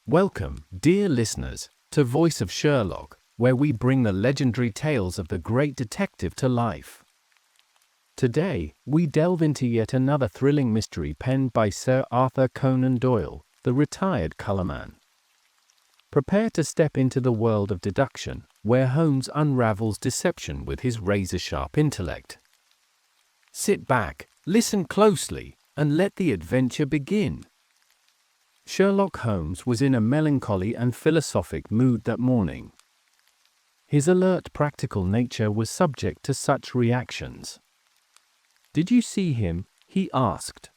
Welcome, dear listeners, to Voice of Sherlock, where we bring the legendary tales of the great detective to life. Today, we delve into yet another thrilling mystery penned by Sir Arthur Conan Doyle, the retired colorman. Prepare to step into the world of deduction, where Holmes unravels deception with his razor-sharp intellect. Sit back, listen closely, and let the adventure begin. Sherlock Holmes was in a melancholy and philosophic mood that morning. His alert, practical nature was subject to such reactions. "Did you see him?" he asked.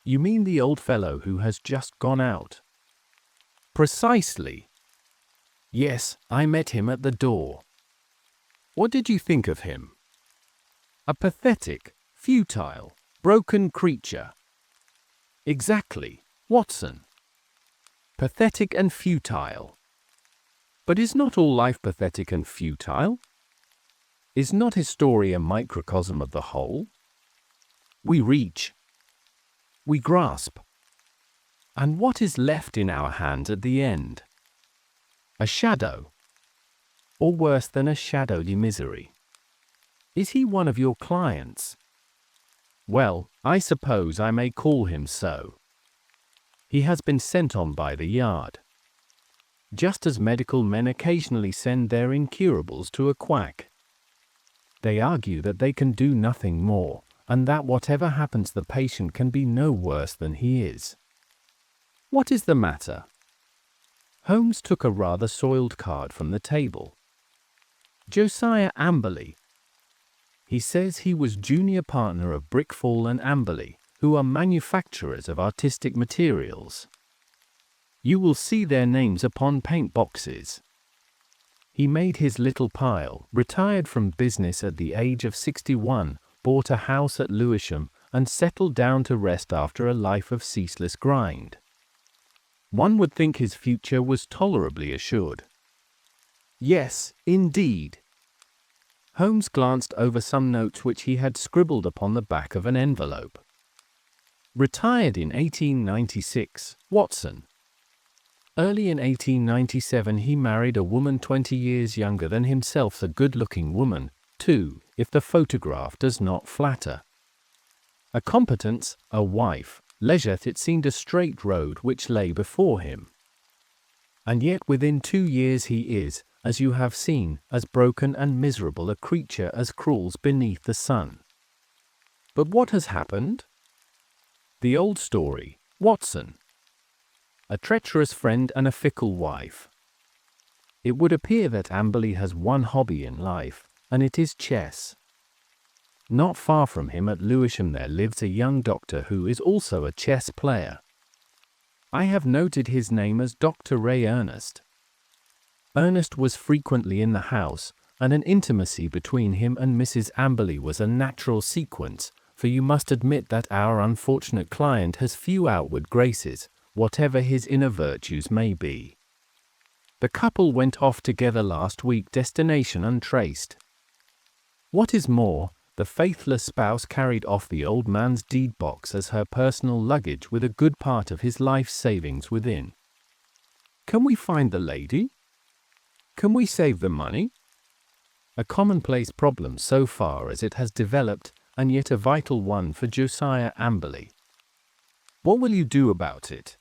"You mean the old fellow who has just gone out?" "Precisely." "Yes, I met him at the door." "What did you think of him?" "A pathetic, futile, broken creature." "Exactly, Watson. Pathetic and futile. But is not all life pathetic and futile? Is not his story a microcosm of the whole? We reach. We grasp. And what is left in our hands at the end? A shadow. Or worse than a shadowy misery. Is he one of your clients? Well, I suppose I may call him so. He has been sent on by the yard. Just as medical men occasionally send their incurables to a quack. They argue that they can do nothing more, and that whatever happens the patient can be no worse than he is. What is the matter? Holmes took a rather soiled card from the table. Josiah Amberley. He says he was junior partner of Brickfall and Amberley, who are manufacturers of artistic materials. You will see their names upon paint boxes. He made his little pile, retired from business at the age of 61, bought a house at Lewisham, and settled down to rest after a life of ceaseless grind. One would think his future was tolerably assured. Yes, indeed. Holmes glanced over some notes which he had scribbled upon the back of an envelope. Retired in 1896, Watson. Early in 1897 he married a woman 20 years younger than himself, a good-looking woman, too, if the photograph does not flatter. A competence, a wife, leisure, it seemed a straight road which lay before him. And yet within 2 years he is, as you have seen, as broken and miserable a creature as crawls beneath the sun. But what has happened? The old story, Watson. A treacherous friend and a fickle wife. It would appear that Amberley has one hobby in life, and it is chess. Not far from him at Lewisham there lives a young doctor who is also a chess player. I have noted his name as Dr. Ray Ernest. Ernest was frequently in the house, and an intimacy between him and Mrs. Amberley was a natural sequence, for you must admit that our unfortunate client has few outward graces, whatever his inner virtues may be. The couple went off together last week, destination untraced. What is more, the faithless spouse carried off the old man's deed box as her personal luggage with a good part of his life savings within. Can we find the lady? Can we save the money? A commonplace problem so far as it has developed, and yet a vital one for Josiah Amberley. What will you do about it?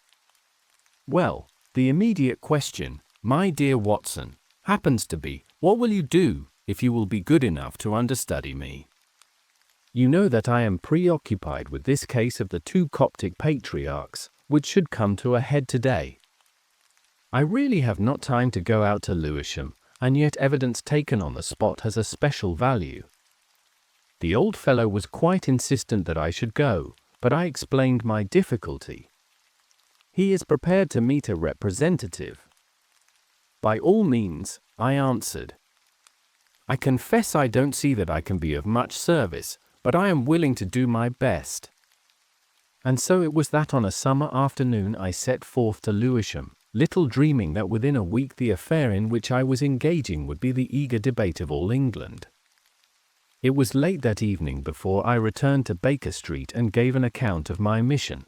Well, the immediate question, my dear Watson, happens to be, what will you do if you will be good enough to understudy me? You know that I am preoccupied with this case of the 2 Coptic patriarchs, which should come to a head today. I really have not time to go out to Lewisham, and yet evidence taken on the spot has a special value. The old fellow was quite insistent that I should go, but I explained my difficulty. He is prepared to meet a representative. By all means, I answered. I confess I don't see that I can be of much service, but I am willing to do my best. And so it was that on a summer afternoon I set forth to Lewisham, little dreaming that within a week the affair in which I was engaging would be the eager debate of all England. It was late that evening before I returned to Baker Street and gave an account of my mission.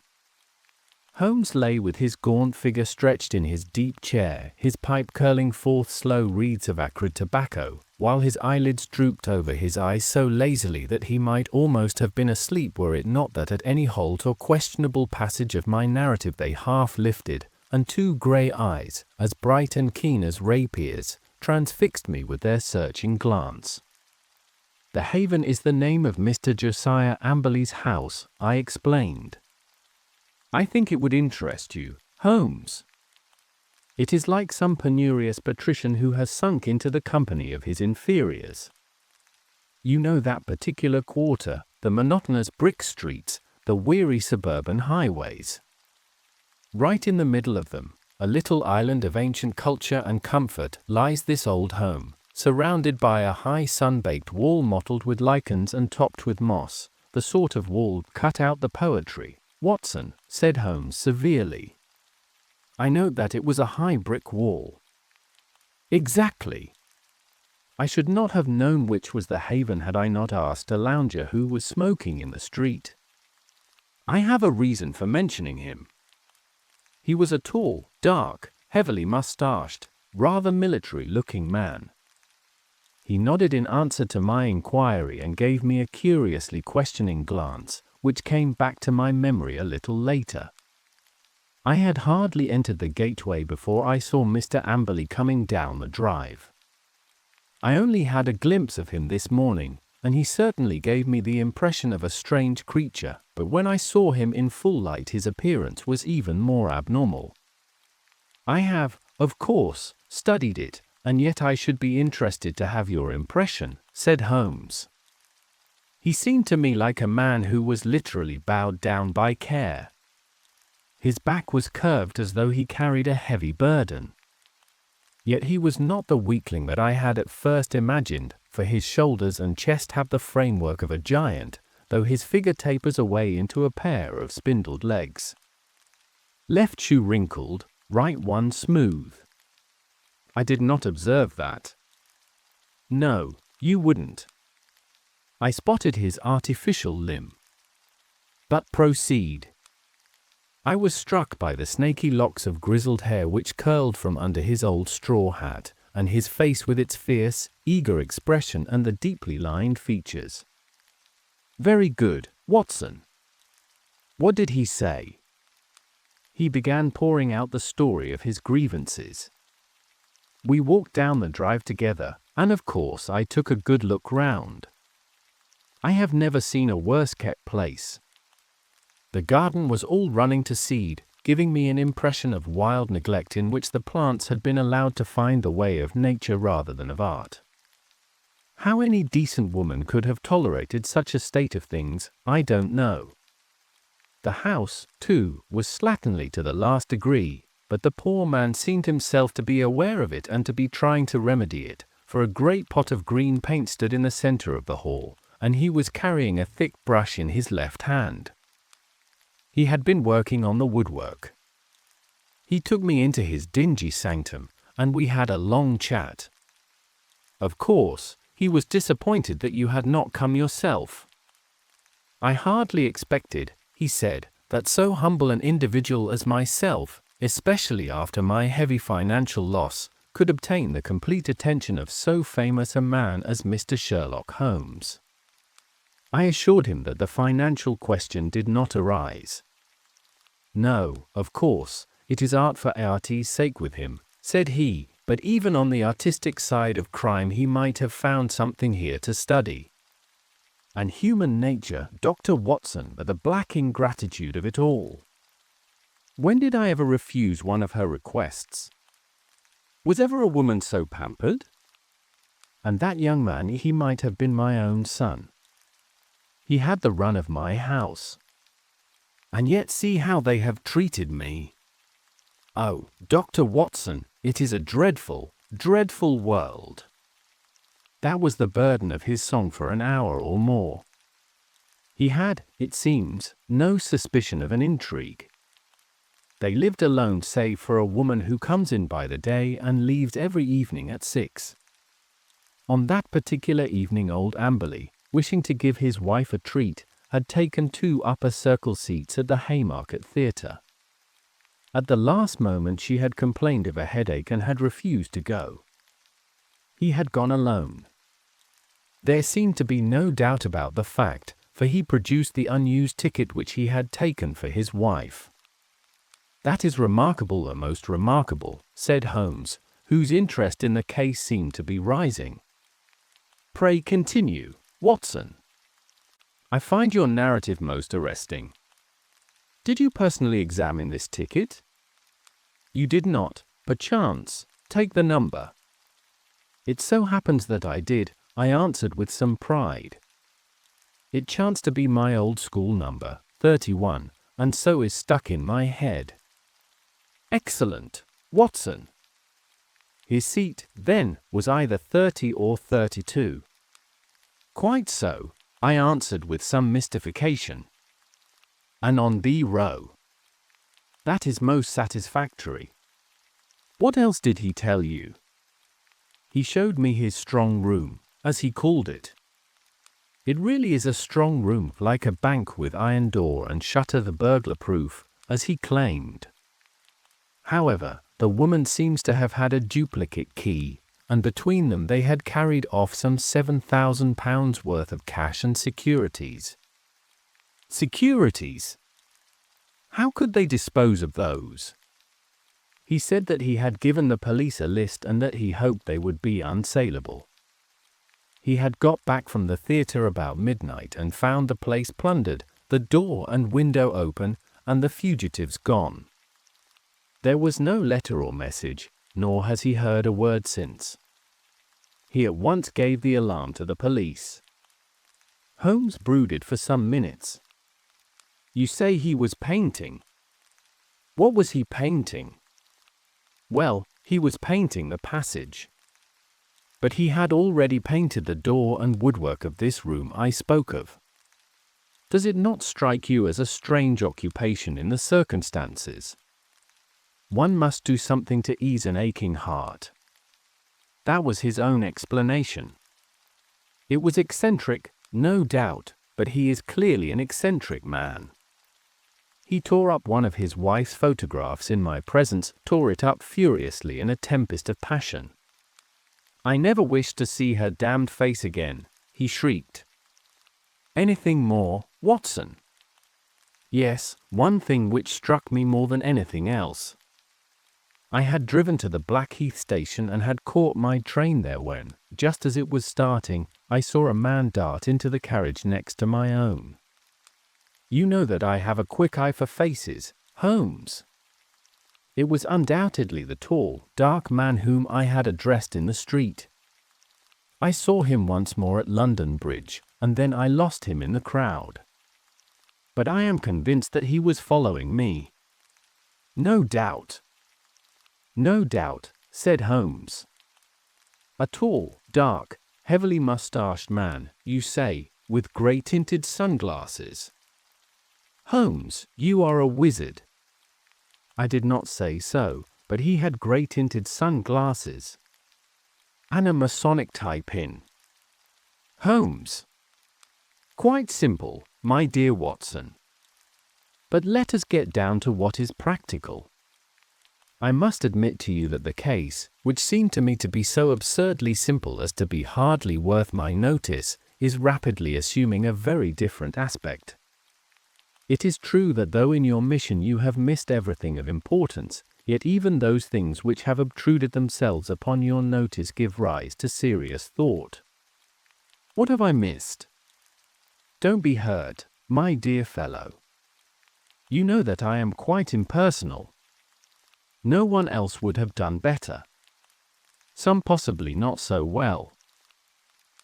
Holmes lay with his gaunt figure stretched in his deep chair, his pipe curling forth slow wreaths of acrid tobacco, while his eyelids drooped over his eyes so lazily that he might almost have been asleep were it not that at any halt or questionable passage of my narrative they half lifted, and two grey eyes, as bright and keen as rapiers, transfixed me with their searching glance. "The Haven is the name of Mr. Josiah Amberley's house," I explained. "I think it would interest you, Holmes. It is like some penurious patrician who has sunk into the company of his inferiors. You know that particular quarter, the monotonous brick streets, the weary suburban highways. Right in the middle of them, a little island of ancient culture and comfort, lies this old home, surrounded by a high sun-baked wall mottled with lichens and topped with moss, the sort of wall cut out the poetry, Watson," said Holmes severely. "I note that it was a high brick wall." "Exactly. I should not have known which was the Haven had I not asked a lounger who was smoking in the street. I have a reason for mentioning him. He was a tall, dark, heavily mustached, rather military-looking man. He nodded in answer to my inquiry and gave me a curiously questioning glance, which came back to my memory a little later. I had hardly entered the gateway before I saw Mr. Amberley coming down the drive. I only had a glimpse of him this morning, and he certainly gave me the impression of a strange creature, but when I saw him in full light his appearance was even more abnormal. I have, of course, studied it, and yet I should be interested to have your impression," said Holmes. "He seemed to me like a man who was literally bowed down by care. His back was curved as though he carried a heavy burden. Yet he was not the weakling that I had at first imagined, for his shoulders and chest have the framework of a giant, though his figure tapers away into a pair of spindled legs. Left shoe wrinkled, right one smooth." "I did not observe that." "No, you wouldn't. I spotted his artificial limb. But proceed." "I was struck by the snaky locks of grizzled hair which curled from under his old straw hat, and his face with its fierce, eager expression and the deeply lined features." "Very good, Watson. What did he say?" "He began pouring out the story of his grievances. We walked down the drive together, and of course I took a good look round. I have never seen a worse-kept place. The garden was all running to seed, giving me an impression of wild neglect in which the plants had been allowed to find the way of nature rather than of art. How any decent woman could have tolerated such a state of things, I don't know. The house, too, was slatternly to the last degree, but the poor man seemed himself to be aware of it and to be trying to remedy it, for a great pot of green paint stood in the center of the hall, and he was carrying a thick brush in his left hand. He had been working on the woodwork. He took me into his dingy sanctum, and we had a long chat. Of course, he was disappointed that you had not come yourself. I hardly expected, he said, that so humble an individual as myself, especially after my heavy financial loss, could obtain the complete attention of so famous a man as Mr. Sherlock Holmes. I assured him that the financial question did not arise. No, of course, it is art for art's sake with him, said he, but even on the artistic side of crime he might have found something here to study. And human nature, Dr. Watson, but the black ingratitude of it all. When did I ever refuse one of her requests? Was ever a woman so pampered? And that young man, he might have been my own son. He had the run of my house. And yet see how they have treated me. Oh, Dr. Watson, it is a dreadful, dreadful world. That was the burden of his song for an hour or more. He had, it seems, no suspicion of an intrigue. They lived alone save for a woman who comes in by the day and leaves every evening at 6. On that particular evening old Amberley, wishing to give his wife a treat, had taken 2 upper circle seats at the Haymarket Theatre. At the last moment she had complained of a headache and had refused to go. He had gone alone. There seemed to be no doubt about the fact, for he produced the unused ticket which he had taken for his wife. "That is remarkable, most remarkable," said Holmes, whose interest in the case seemed to be rising. "Pray continue, Watson. I find your narrative most arresting. Did you personally examine this ticket?" "You did not, perchance, take the number." "It so happens that I did," I answered with some pride. "It chanced to be my old school number, 31, and so is stuck in my head." "Excellent, Watson. His seat, then, was either 30 or 32. "Quite so," I answered with some mystification. "And on the row." "That is most satisfactory. What else did he tell you?" "He showed me his strong room, as he called it. It really is a strong room, like a bank, with iron door and shutter, the burglar-proof, as he claimed. However, the woman seems to have had a duplicate key, and between them they had carried off some £7,000 worth of cash and securities." "Securities? How could they dispose of those?" "He said that he had given the police a list and that he hoped they would be unsaleable. He had got back from the theatre about midnight and found the place plundered, the door and window open, and the fugitives gone. There was no letter or message, nor has he heard a word since. He at once gave the alarm to the police." Holmes brooded for some minutes. "You say he was painting. What was he painting?" "Well, he was painting the passage. But he had already painted the door and woodwork of this room I spoke of. Does it not strike you as a strange occupation in the circumstances? One must do something to ease an aching heart." That was his own explanation. "It was eccentric, no doubt, but he is clearly an eccentric man. He tore up one of his wife's photographs in my presence, tore it up furiously in a tempest of passion. 'I never wish to see her damned face again,' he shrieked." "Anything more, Watson?" "Yes, one thing which struck me more than anything else. I had driven to the Blackheath station and had caught my train there when, just as it was starting, I saw a man dart into the carriage next to my own. You know that I have a quick eye for faces, Holmes. It was undoubtedly the tall, dark man whom I had addressed in the street. I saw him once more at London Bridge, and then I lost him in the crowd. But I am convinced that he was following me." "No doubt." "No doubt," said Holmes. "A tall, dark, heavily mustached man, you say, with grey-tinted sunglasses. Holmes, you are a wizard." "I did not say so, but he had grey-tinted sunglasses." "And a Masonic tie pin." "Holmes." "Quite simple, my dear Watson. But let us get down to what is practical. I must admit to you that the case, which seemed to me to be so absurdly simple as to be hardly worth my notice, is rapidly assuming a very different aspect. It is true that though in your mission you have missed everything of importance, yet even those things which have obtruded themselves upon your notice give rise to serious thought. What have I missed? Don't be hurt, my dear fellow. You know that I am quite impersonal. No one else would have done better. Some possibly not so well.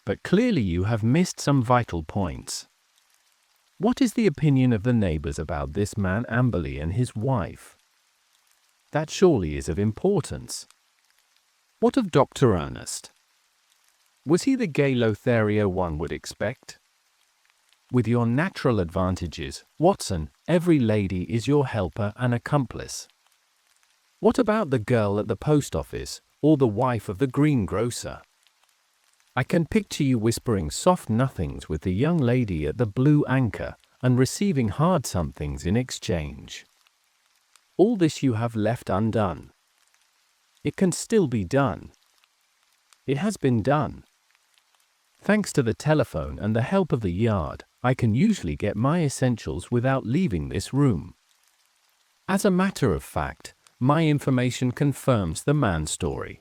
But clearly you have missed some vital points. What is the opinion of the neighbors about this man Amberley and his wife? That surely is of importance. What of Dr. Ernest? Was he the gay Lothario one would expect? With your natural advantages, Watson, every lady is your helper and accomplice. What about the girl at the post office, or the wife of the greengrocer? I can picture you whispering soft nothings with the young lady at the Blue Anchor and receiving hard somethings in exchange. All this you have left undone. It can still be done. It has been done. Thanks to the telephone and the help of the yard, I can usually get my essentials without leaving this room. As a matter of fact, my information confirms the man's story.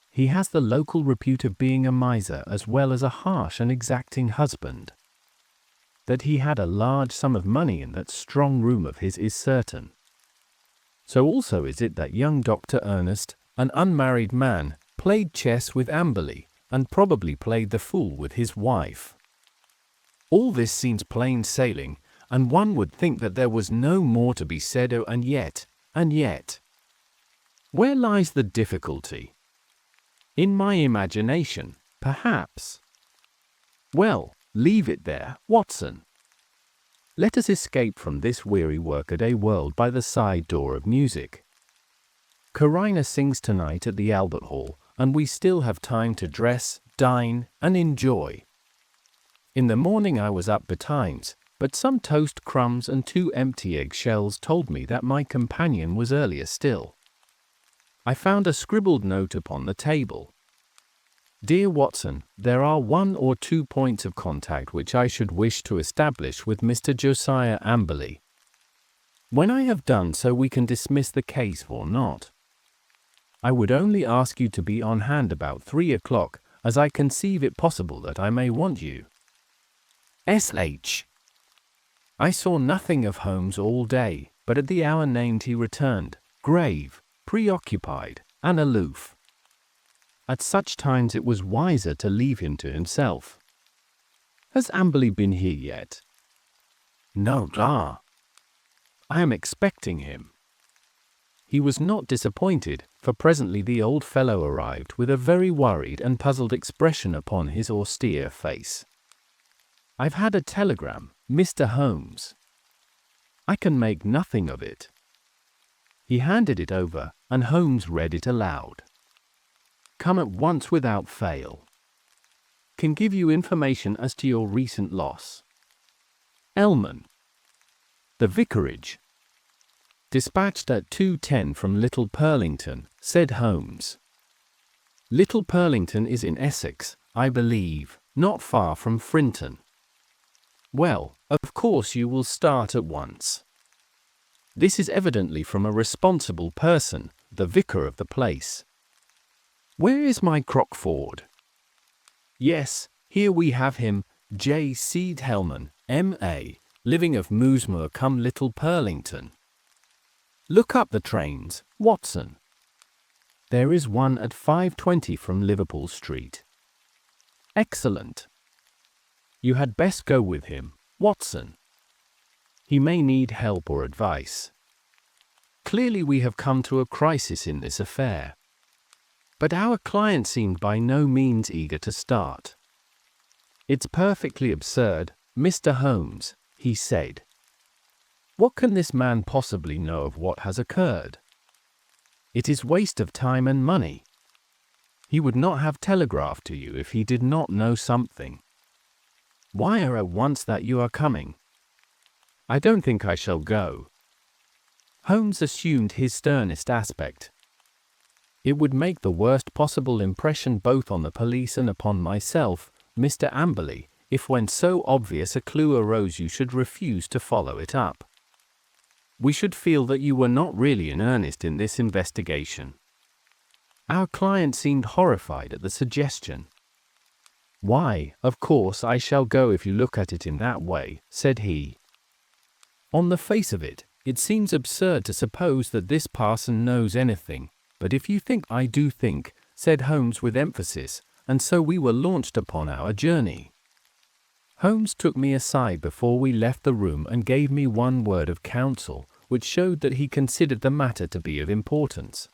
He has the local repute of being a miser as well as a harsh and exacting husband. That he had a large sum of money in that strong room of his is certain. So also is it that young Dr. Ernest, an unmarried man, played chess with Amberley and probably played the fool with his wife. All this seems plain sailing, and one would think that there was no more to be said, and yet, where lies the difficulty? In my imagination, perhaps. Well, leave it there, Watson. Let us escape from this weary workaday world by the side door of music. Carina sings tonight at the Albert Hall, and we still have time to dress, dine, and enjoy. In the morning I was up betimes, but some toast crumbs and 2 empty eggshells told me that my companion was earlier still. I found a scribbled note upon the table. Dear Watson, there are 1 or 2 points of contact which I should wish to establish with Mr. Josiah Amberley. When I have done so we can dismiss the case or not. I would only ask you to be on hand about 3 o'clock, as I conceive it possible that I may want you. S.H. I saw nothing of Holmes all day, but at the hour named he returned, grave, preoccupied, and aloof. At such times it was wiser to leave him to himself. Has Amberley been here yet? No, sir. I am expecting him. He was not disappointed, for presently the old fellow arrived with a very worried and puzzled expression upon his austere face. I've had a telegram, Mr. Holmes. I can make nothing of it. He handed it over, and Holmes read it aloud. Come at once without fail. Can give you information as to your recent loss. Elman. The vicarage. Dispatched at 2:10 from Little Purlington, said Holmes. Little Purlington is in Essex, I believe, not far from Frinton. Well, of course you will start at once. This is evidently from a responsible person, the vicar of the place. Where is my Crockford? Yes, here we have him, J. Seed Hellman, M.A., living of Moosmoor come Little Purlington. Look up the trains, Watson. There is one at 5:20 from Liverpool Street. Excellent. You had best go with him, Watson. He may need help or advice. Clearly we have come to a crisis in this affair. But our client seemed by no means eager to start. It's perfectly absurd, Mr. Holmes, he said. What can this man possibly know of what has occurred? It is waste of time and money. He would not have telegraphed to you if he did not know something. Wire at once that you are coming. I don't think I shall go. Holmes assumed his sternest aspect. It would make the worst possible impression both on the police and upon myself, Mr. Amberley, if when so obvious a clue arose you should refuse to follow it up. We should feel that you were not really in earnest in this investigation. Our client seemed horrified at the suggestion. Why, of course I shall go if you look at it in that way, said he. On the face of it, it seems absurd to suppose that this parson knows anything, but if you think I do think, said Holmes with emphasis, and so we were launched upon our journey. Holmes took me aside before we left the room and gave me one word of counsel, which showed that he considered the matter to be of importance.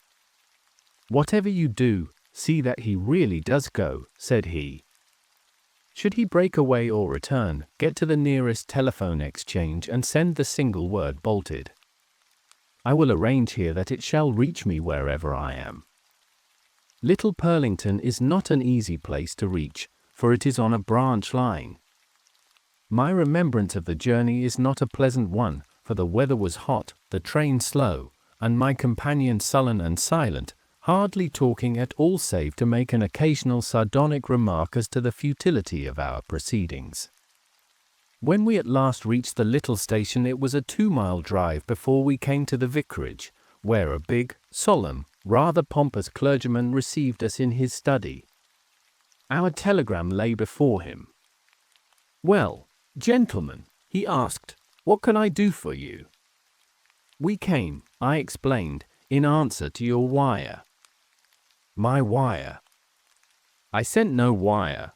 Whatever you do, see that he really does go, said he. Should he break away or return, get to the nearest telephone exchange and send the single word bolted. I will arrange here that it shall reach me wherever I am. Little Purlington is not an easy place to reach, for it is on a branch line. My remembrance of the journey is not a pleasant one, for the weather was hot, the train slow, and my companion sullen and silent, hardly talking at all save to make an occasional sardonic remark as to the futility of our proceedings. When we at last reached the little station, it was a 2-mile drive before we came to the vicarage, where a big, solemn, rather pompous clergyman received us in his study. Our telegram lay before him. "Well, gentlemen," he asked, "what can I do for you?" "We came," I explained, "in answer to your wire." "My wire?" "I sent no wire.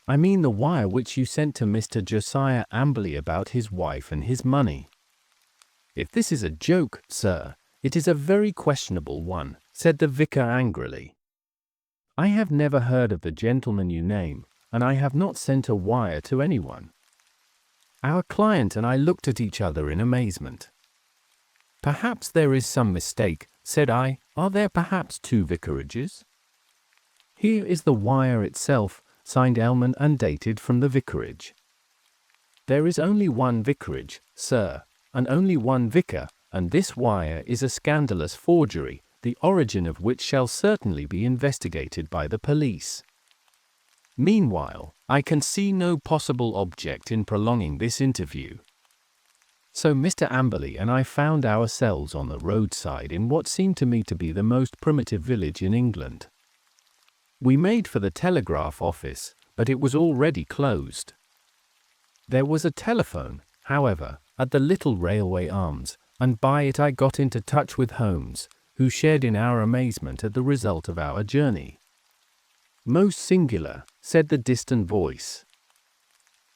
I mean the wire which you sent to Mr. Josiah Amberley about his wife and his money." "If this is a joke, sir, it is a very questionable one," said the vicar angrily. "I have never heard of the gentleman you name, and I have not sent a wire to anyone." Our client and I looked at each other in amazement. "Perhaps there is some mistake," said I. "Are there perhaps 2 vicarages?" "Here is the wire itself, signed Elman and dated from the vicarage." "There is only one vicarage, sir, and only one vicar, and this wire is a scandalous forgery, the origin of which shall certainly be investigated by the police. Meanwhile, I can see no possible object in prolonging this interview." So Mr. Amberley and I found ourselves on the roadside in what seemed to me to be the most primitive village in England. We made for the telegraph office, but it was already closed. There was a telephone, however, at the little railway arms, and by it I got into touch with Holmes, who shared in our amazement at the result of our journey. "Most singular," said the distant voice.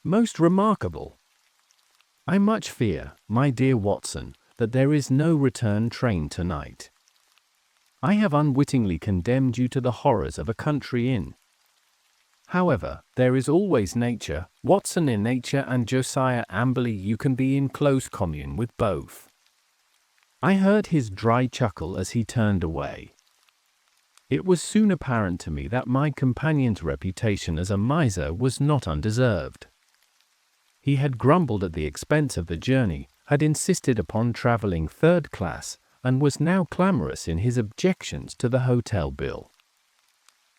"Most remarkable. I much fear, my dear Watson, that there is no return train tonight. I have unwittingly condemned you to the horrors of a country inn. However, there is always nature, Watson, in nature, and Josiah Amberley you can be in close commune with both." I heard his dry chuckle as he turned away. It was soon apparent to me that my companion's reputation as a miser was not undeserved. He had grumbled at the expense of the journey, had insisted upon travelling 3rd class, and was now clamorous in his objections to the hotel bill.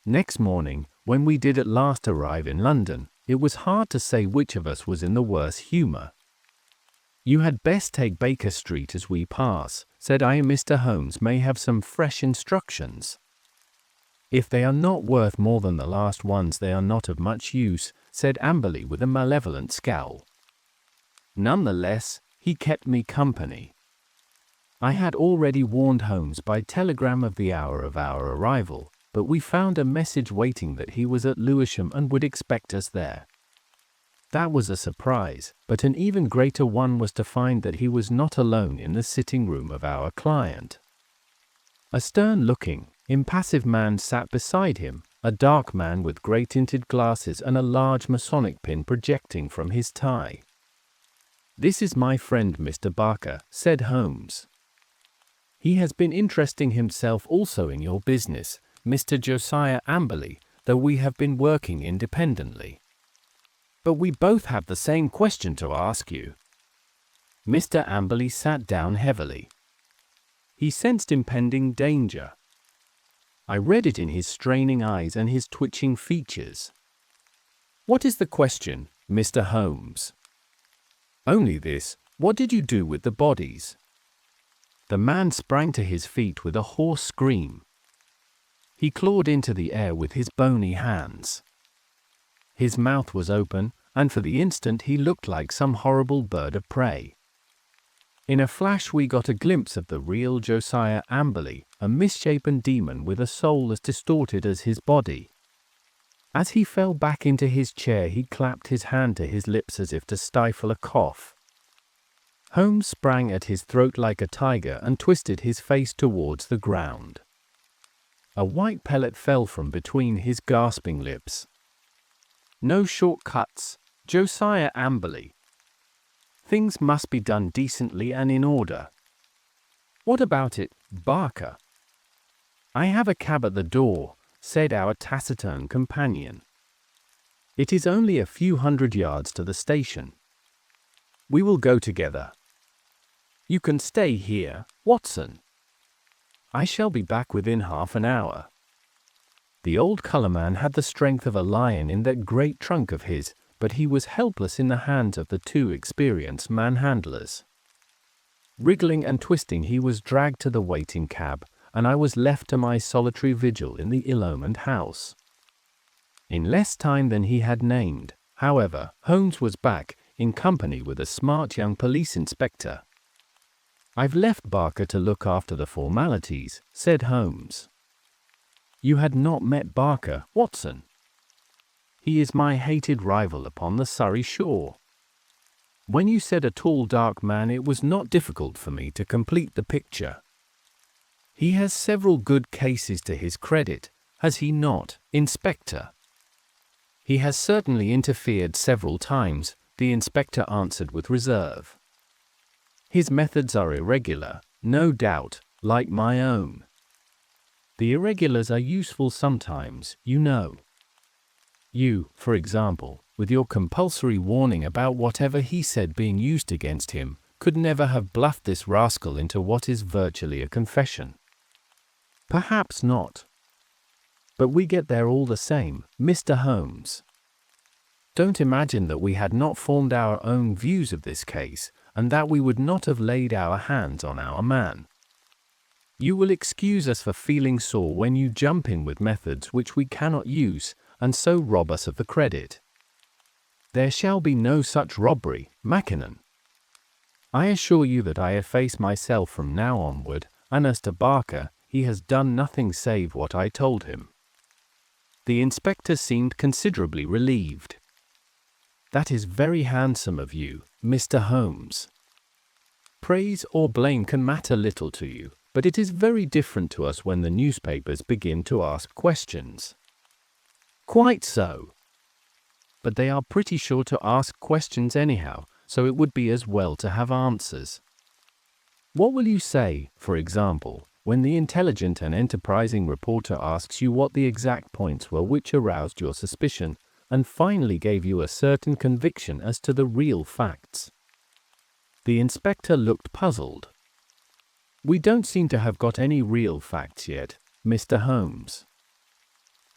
Next morning, when we did at last arrive in London, it was hard to say which of us was in the worse humour. "You had best take Baker Street as we pass," said I. "Mr. Holmes may have some fresh instructions." "If they are not worth more than the last ones, they are not of much use," said Amberley with a malevolent scowl. None the less, he kept me company. I had already warned Holmes by telegram of the hour of our arrival, but we found a message waiting that he was at Lewisham and would expect us there. That was a surprise, but an even greater one was to find that he was not alone in the sitting room of our client. A stern-looking, impassive man sat beside him, a dark man with grey-tinted glasses and a large Masonic pin projecting from his tie. "This is my friend Mr. Barker," said Holmes. "He has been interesting himself also in your business, Mr. Josiah Amberley, though we have been working independently. But we both have the same question to ask you." Mr. Amberley sat down heavily. He sensed impending danger. I read it in his straining eyes and his twitching features. "What is the question, Mr. Holmes?" "Only this: what did you do with the bodies?" The man sprang to his feet with a hoarse scream. He clawed into the air with his bony hands. His mouth was open, and for the instant he looked like some horrible bird of prey. In a flash we got a glimpse of the real Josiah Amberley, a misshapen demon with a soul as distorted as his body. As he fell back into his chair he clapped his hand to his lips as if to stifle a cough. Holmes sprang at his throat like a tiger and twisted his face towards the ground. A white pellet fell from between his gasping lips. "No short cuts, Josiah Amberley. Things must be done decently and in order. What about it, Barker?" "I have a cab at the door," said our taciturn companion. "It is only a few hundred yards to the station. We will go together." You can stay here, Watson. I shall be back within half an hour. The old colourman had the strength of a lion in that great trunk of his, but he was helpless in the hands of the two experienced manhandlers. Wriggling and twisting, he was dragged to the waiting cab, and I was left to my solitary vigil in the ill-omened house. In less time than he had named, however, Holmes was back, in company with a smart young police inspector. "I've left Barker to look after the formalities," said Holmes. "You had not met Barker, Watson. He is my hated rival upon the Surrey shore." When you said a tall dark man, it was not difficult for me to complete the picture. "He has several good cases to his credit, has he not, Inspector?" "He has certainly interfered several times," the inspector answered with reserve. "His methods are irregular, no doubt, like my own. The irregulars are useful sometimes, you know. You, for example, with your compulsory warning about whatever he said being used against him, could never have bluffed this rascal into what is virtually a confession." "Perhaps not. But we get there all the same, Mr. Holmes. Don't imagine that we had not formed our own views of this case, and that we would not have laid our hands on our man. You will excuse us for feeling sore when you jump in with methods which we cannot use, and so rob us of the credit. There shall be no such robbery, Mackinnon. I assure you that I efface myself from now onward, and as to Barker, he has done nothing save what I told him." The inspector seemed considerably relieved. "That is very handsome of you, Mr. Holmes. Praise or blame can matter little to you, but it is very different to us when the newspapers begin to ask questions." "Quite so. But they are pretty sure to ask questions anyhow, so it would be as well to have answers. What will you say, for example, when the intelligent and enterprising reporter asks you what the exact points were which aroused your suspicion, and finally gave you a certain conviction as to the real facts?" The inspector looked puzzled. "We don't seem to have got any real facts yet, Mr. Holmes.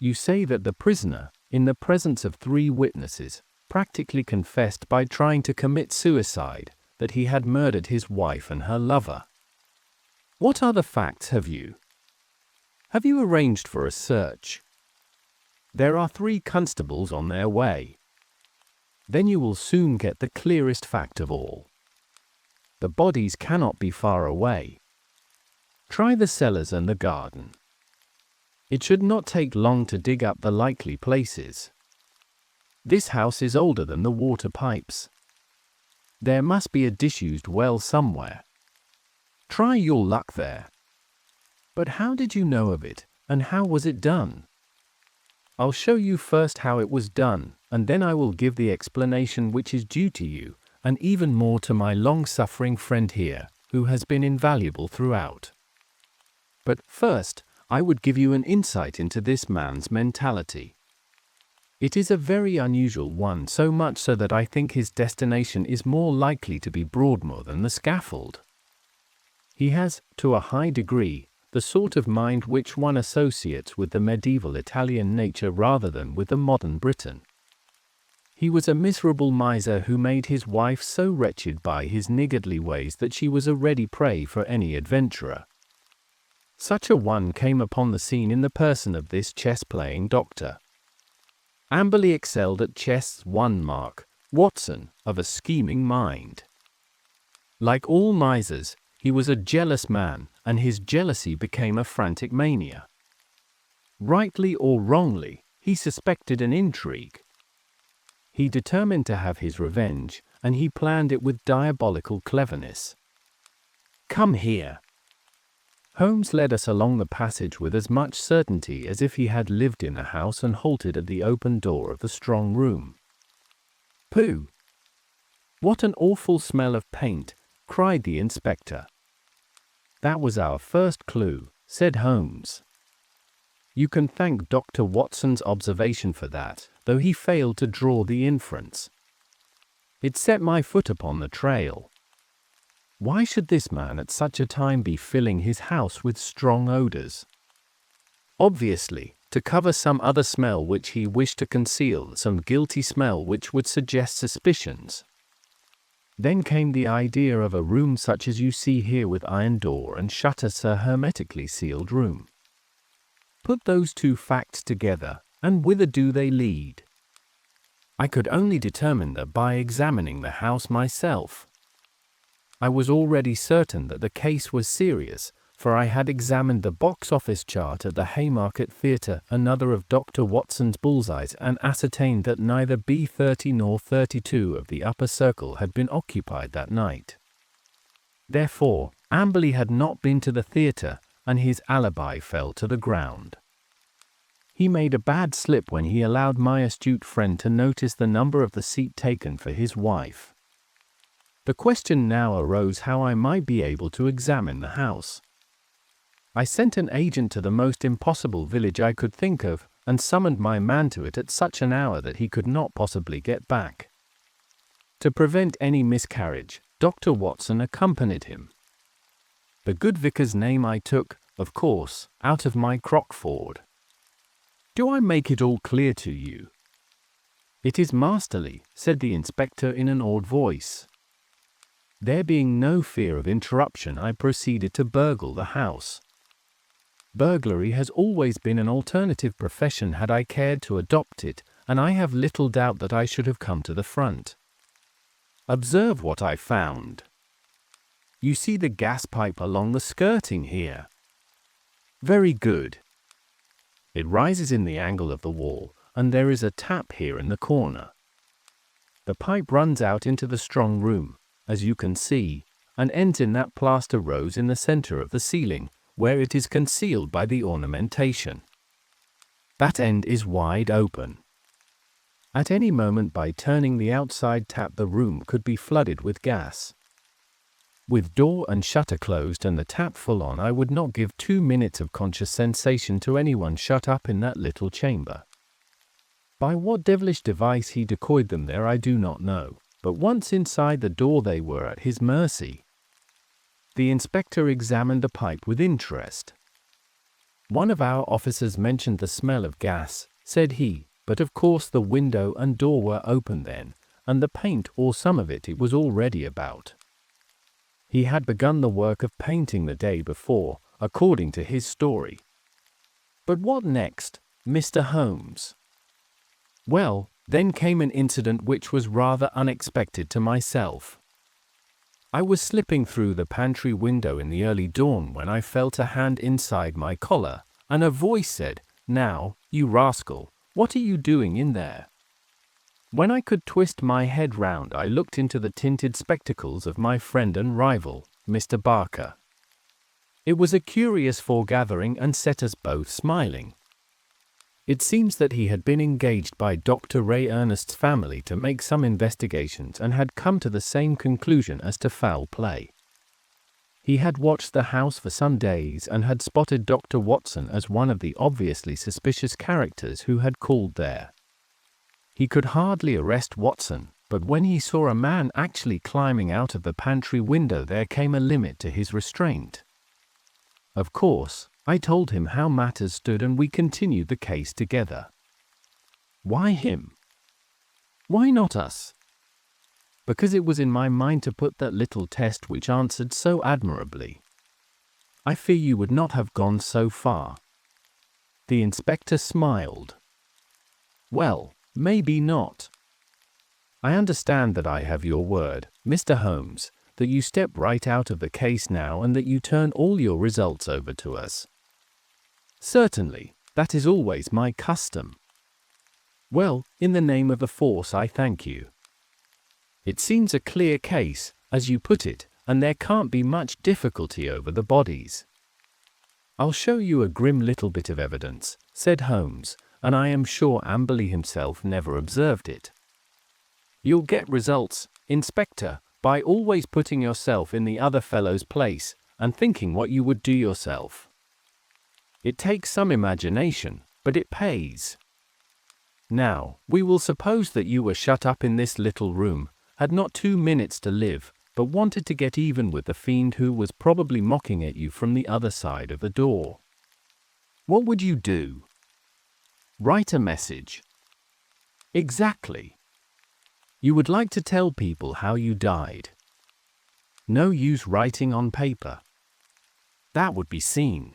You say that the prisoner, in the presence of 3 witnesses, practically confessed by trying to commit suicide, that he had murdered his wife and her lover. What other facts have you? Have you arranged for a search? There are 3 constables on their way. Then you will soon get the clearest fact of all. The bodies cannot be far away. Try the cellars and the garden. It should not take long to dig up the likely places. This house is older than the water pipes. There must be a disused well somewhere. Try your luck there. But how did you know of it, and how was it done? I'll show you first how it was done, and then I will give the explanation which is due to you, and even more to my long-suffering friend here, who has been invaluable throughout. But first, I would give you an insight into this man's mentality. It is a very unusual one, so much so that I think his destination is more likely to be Broadmoor than the scaffold. He has, to a high degree, the sort of mind which one associates with the medieval Italian nature rather than with the modern Briton. He was a miserable miser who made his wife so wretched by his niggardly ways that she was a ready prey for any adventurer. Such a one came upon the scene in the person of this chess-playing doctor. Amberley excelled at chess, one mark, Watson, of a scheming mind. Like all misers, he was a jealous man, and his jealousy became a frantic mania. Rightly or wrongly, he suspected an intrigue. He determined to have his revenge, and he planned it with diabolical cleverness. "Come here." Holmes led us along the passage with as much certainty as if he had lived in the house and halted at the open door of the strong room. "Pooh! What an awful smell of paint!" cried the inspector. "That was our first clue," said Holmes. "You can thank Dr. Watson's observation for that, though he failed to draw the inference. It set my foot upon the trail. Why should this man at such a time be filling his house with strong odors? Obviously, to cover some other smell which he wished to conceal, some guilty smell which would suggest suspicions. Then came the idea of a room such as you see here, with iron door and shutters, a hermetically sealed room. Put those two facts together, and whither do they lead? I could only determine that by examining the house myself. I was already certain that the case was serious, for I had examined the box office chart at the Haymarket Theatre, another of Dr. Watson's bullseyes, and ascertained that neither B30 nor 32 of the upper circle had been occupied that night. Therefore, Amberley had not been to the theatre, and his alibi fell to the ground. He made a bad slip when he allowed my astute friend to notice the number of the seat taken for his wife. The question now arose how I might be able to examine the house. I sent an agent to the most impossible village I could think of, and summoned my man to it at such an hour that he could not possibly get back. To prevent any miscarriage, Dr. Watson accompanied him. The good vicar's name I took, of course, out of my Crockford. Do I make it all clear to you? It is masterly, said the inspector in an awed voice. There being no fear of interruption, I proceeded to burgle the house. Burglary has always been an alternative profession had I cared to adopt it, and I have little doubt that I should have come to the front. Observe what I found. You see the gas pipe along the skirting here. Very good. It rises in the angle of the wall, and there is a tap here in the corner. The pipe runs out into the strong room, as you can see, and ends in that plaster rose in the center of the ceiling, where it is concealed by the ornamentation. That end is wide open. At any moment, by turning the outside tap, the room could be flooded with gas. With door and shutter closed and the tap full on, I would not give 2 minutes of conscious sensation to anyone shut up in that little chamber. By what devilish device he decoyed them there I do not know, but once inside the door they were at his mercy. The inspector examined the pipe with interest. One of our officers mentioned the smell of gas, said he, but of course the window and door were open then, and the paint, or some of it was already about. He had begun the work of painting the day before, according to his story. But what next, Mr. Holmes? Well, then came an incident which was rather unexpected to myself. I was slipping through the pantry window in the early dawn when I felt a hand inside my collar, and a voice said, "Now, you rascal, what are you doing in there?" When I could twist my head round, I looked into the tinted spectacles of my friend and rival, Mr. Barker. It was a curious foregathering and set us both smiling. It seems that he had been engaged by Dr. Ray Ernest's family to make some investigations and had come to the same conclusion as to foul play. He had watched the house for some days and had spotted Dr. Watson as one of the obviously suspicious characters who had called there. He could hardly arrest Watson, but when he saw a man actually climbing out of the pantry window, there came a limit to his restraint. Of course, I told him how matters stood and we continued the case together. Why him? Why not us? Because it was in my mind to put that little test which answered so admirably. I fear you would not have gone so far. The inspector smiled. Well, maybe not. I understand that I have your word, Mr. Holmes, that you step right out of the case now and that you turn all your results over to us. Certainly, that is always my custom. Well, in the name of the force, I thank you. It seems a clear case, as you put it, and there can't be much difficulty over the bodies. I'll show you a grim little bit of evidence, said Holmes, and I am sure Amberley himself never observed it. You'll get results, Inspector, by always putting yourself in the other fellow's place and thinking what you would do yourself. It takes some imagination, but it pays. Now, we will suppose that you were shut up in this little room, had not 2 minutes to live, but wanted to get even with the fiend who was probably mocking at you from the other side of the door. What would you do? Write a message. Exactly. You would like to tell people how you died. No use writing on paper. That would be seen.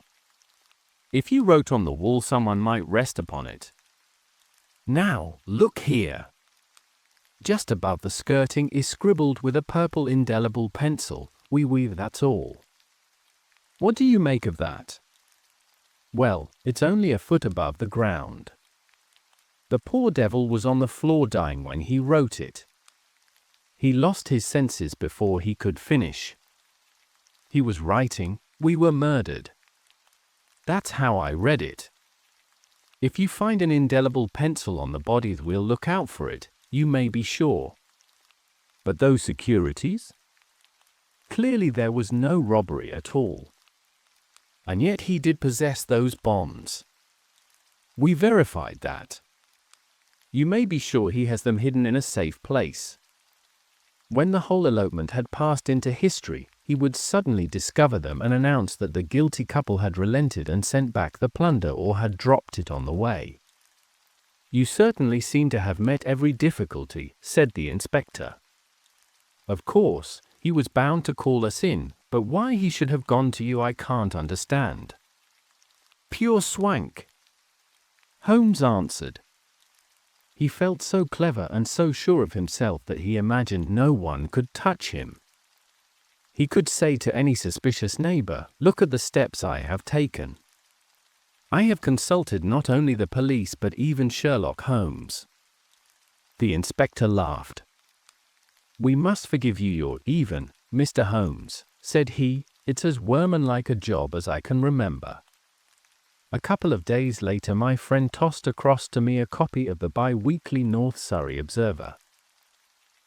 If you wrote on the wall, someone might rest upon it. Now, look here. Just above the skirting is scribbled with a purple indelible pencil, "We weave, that's all." What do you make of that? Well, it's only a foot above the ground. The poor devil was on the floor dying when he wrote it. He lost his senses before he could finish. He was writing, "We were murdered." That's how I read it. If you find an indelible pencil on the body, we'll look out for it, you may be sure. But those securities? Clearly there was no robbery at all. And yet he did possess those bonds. We verified that. You may be sure he has them hidden in a safe place. When the whole elopement had passed into history, he would suddenly discover them and announce that the guilty couple had relented and sent back the plunder or had dropped it on the way. You certainly seem to have met every difficulty, said the inspector. Of course, he was bound to call us in, but why he should have gone to you I can't understand. Pure swank, Holmes answered. He felt so clever and so sure of himself that he imagined no one could touch him. He could say to any suspicious neighbor, "Look at the steps I have taken. I have consulted not only the police but even Sherlock Holmes." The inspector laughed. "We must forgive you your even, Mr. Holmes," said he. "It's as workmanlike a job as I can remember." A couple of days later my friend tossed across to me a copy of the bi-weekly North Surrey Observer.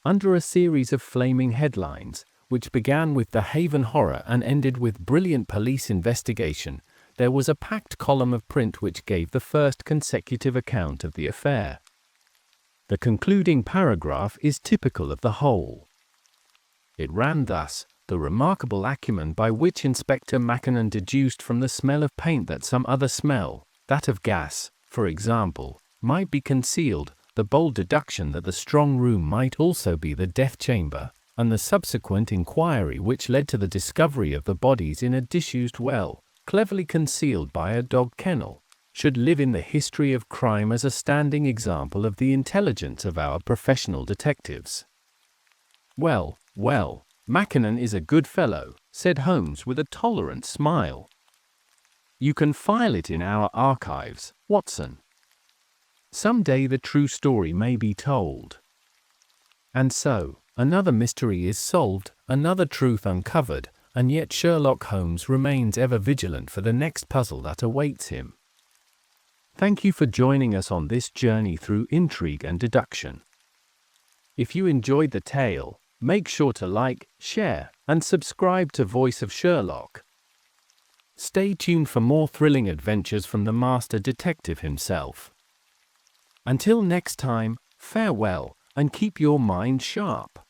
Under a series of flaming headlines, which began with the Haven horror and ended with brilliant police investigation, there was a packed column of print which gave the first consecutive account of the affair. The concluding paragraph is typical of the whole. It ran thus: "The remarkable acumen by which Inspector Mackinnon deduced from the smell of paint that some other smell, that of gas, for example, might be concealed, the bold deduction that the strong room might also be the death chamber, and the subsequent inquiry which led to the discovery of the bodies in a disused well, cleverly concealed by a dog kennel, should live in the history of crime as a standing example of the intelligence of our professional detectives." Well, well, Mackinnon is a good fellow, said Holmes with a tolerant smile. "You can file it in our archives, Watson. Some day the true story may be told. And so, another mystery is solved, another truth uncovered, and yet Sherlock Holmes remains ever vigilant for the next puzzle that awaits him. Thank you for joining us on this journey through intrigue and deduction. If you enjoyed the tale, make sure to like, share, and subscribe to Voice of Sherlock. Stay tuned for more thrilling adventures from the master detective himself. Until next time, farewell, and keep your mind sharp.